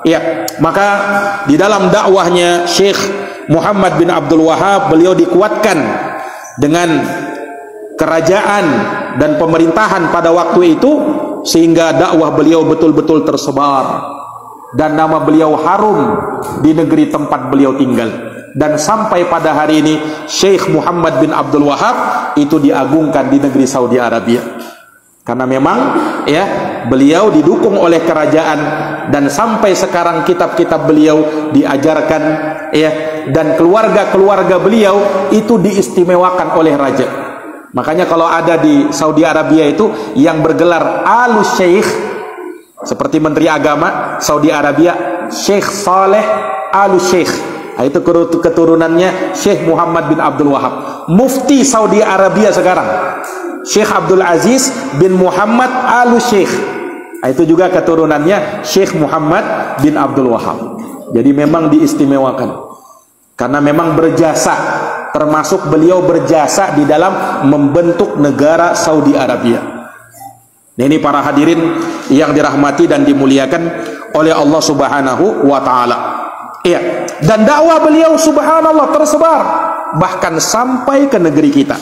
Ya, maka di dalam dakwahnya Syekh Muhammad bin Abdul Wahab, beliau dikuatkan dengan kerajaan dan pemerintahan pada waktu itu, sehingga dakwah beliau betul-betul tersebar dan nama beliau harum di negeri tempat beliau tinggal. Dan sampai pada hari ini Syekh Muhammad bin Abdul Wahab itu diagungkan di negeri Saudi Arabia, karena memang ya beliau didukung oleh kerajaan, dan sampai sekarang kitab-kitab beliau diajarkan ya, dan keluarga-keluarga beliau itu diistimewakan oleh raja. Makanya kalau ada di Saudi Arabia itu yang bergelar Alus Syekh, seperti Menteri Agama Saudi Arabia, Syekh Saleh Alus Syekh, itu keturunannya Syekh Muhammad bin Abdul Wahab. Mufti Saudi Arabia sekarang Syekh Abdul Aziz bin Muhammad Alus Syekh, itu juga keturunannya Syekh Muhammad bin Abdul Wahab. Jadi memang diistimewakan karena memang berjasa, termasuk beliau berjasa di dalam membentuk negara Saudi Arabia. Nah, ini para hadirin yang dirahmati dan dimuliakan oleh Allah Subhanahu wa taala. Iya, dan dakwah beliau subhanallah tersebar bahkan sampai ke negeri kita.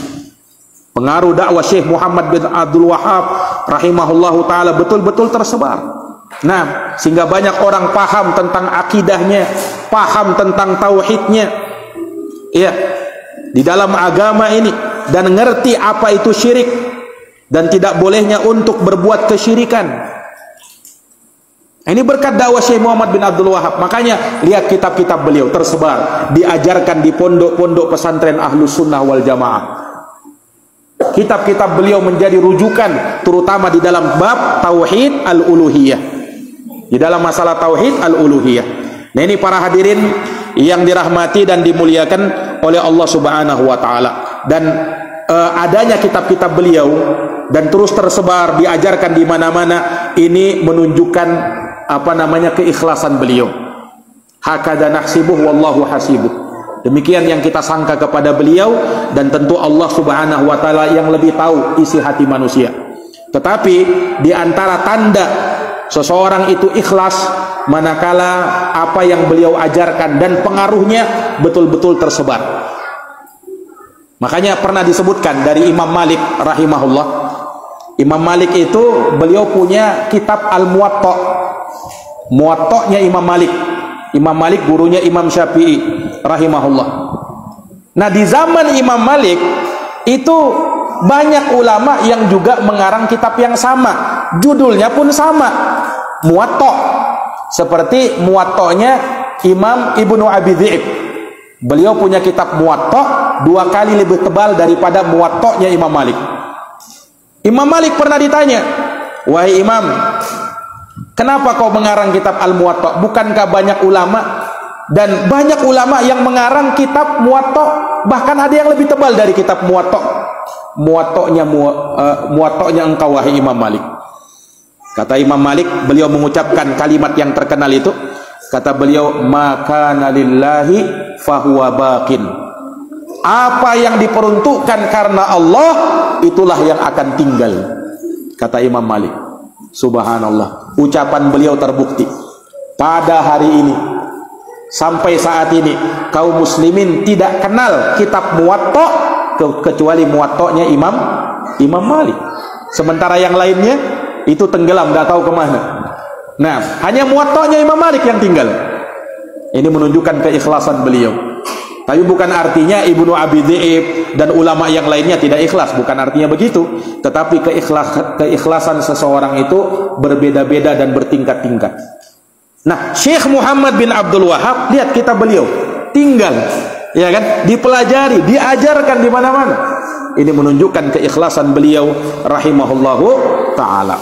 Pengaruh dakwah Syekh Muhammad bin Abdul Wahab rahimahullahu taala betul-betul tersebar. Nah, sehingga banyak orang paham tentang akidahnya, paham tentang tauhidnya. Iya, di dalam agama ini, dan ngerti apa itu syirik dan tidak bolehnya untuk berbuat kesyirikan. Ini berkat dakwah Syekh Muhammad bin Abdul Wahab. Makanya lihat kitab-kitab beliau tersebar, diajarkan di pondok-pondok pesantren Ahlus Sunnah wal Jamaah. Kitab-kitab beliau menjadi rujukan terutama di dalam bab tauhid al-uluhiyah, di dalam masalah tauhid al-uluhiyah. Nah, ini para hadirin yang dirahmati dan dimuliakan oleh Allah Subhanahu wa taala. Dan adanya kitab-kitab beliau dan terus tersebar diajarkan di mana-mana, ini menunjukkan keikhlasan beliau. Hakada nahsibuh wallahu hasibuh. Demikian yang kita sangka kepada beliau, dan tentu Allah Subhanahu wa taala yang lebih tahu isi hati manusia. Tetapi di antara tanda seseorang itu ikhlas manakala apa yang beliau ajarkan dan pengaruhnya betul-betul tersebar. Makanya pernah disebutkan dari Imam Malik rahimahullah. Imam Malik itu beliau punya kitab Al-Muwatta. Muwatta'nya Imam Malik. Imam Malik gurunya Imam Syafi'i rahimahullah. Nah, di zaman Imam Malik itu banyak ulama yang juga mengarang kitab yang sama, judulnya pun sama, Muwatta'. Seperti Muwatta'nya Imam Ibnu Abi Dhi'ib. Beliau punya kitab Muwatta' 2 kali lebih tebal daripada Muwatta'nya Imam Malik. Imam Malik pernah ditanya, "Wahai Imam, kenapa kau mengarang kitab Al-Muwatta'? Bukankah banyak ulama, dan banyak ulama yang mengarang kitab Muwatta', bahkan ada yang lebih tebal dari kitab Muwatta'. Muwatta'nya engkau wahai Imam Malik." Kata Imam Malik, beliau mengucapkan kalimat yang terkenal itu. Kata beliau, "Maka lillahi fahuwa baqin." Apa yang diperuntukkan karena Allah, itulah yang akan tinggal. Kata Imam Malik. Subhanallah, ucapan beliau terbukti pada hari ini. Sampai saat ini kaum muslimin tidak kenal kitab Muwatta' kecuali Muwatta'nya Imam Malik. Sementara yang lainnya itu tenggelam, tidak tahu kemana. Nah, hanya Muwatta'nya Imam Malik yang tinggal. Ini menunjukkan keikhlasan beliau. Tapi bukan artinya Ibnu Abi Dhi'ib dan ulama yang lainnya tidak ikhlas, bukan artinya begitu. Tetapi keikhlasan seseorang itu berbeda-beda dan bertingkat-tingkat. Nah, Syekh Muhammad bin Abdul Wahab, lihat kitab beliau tinggal, ya kan, dipelajari, diajarkan di mana-mana. Ini menunjukkan keikhlasan beliau rahimahullahu taala.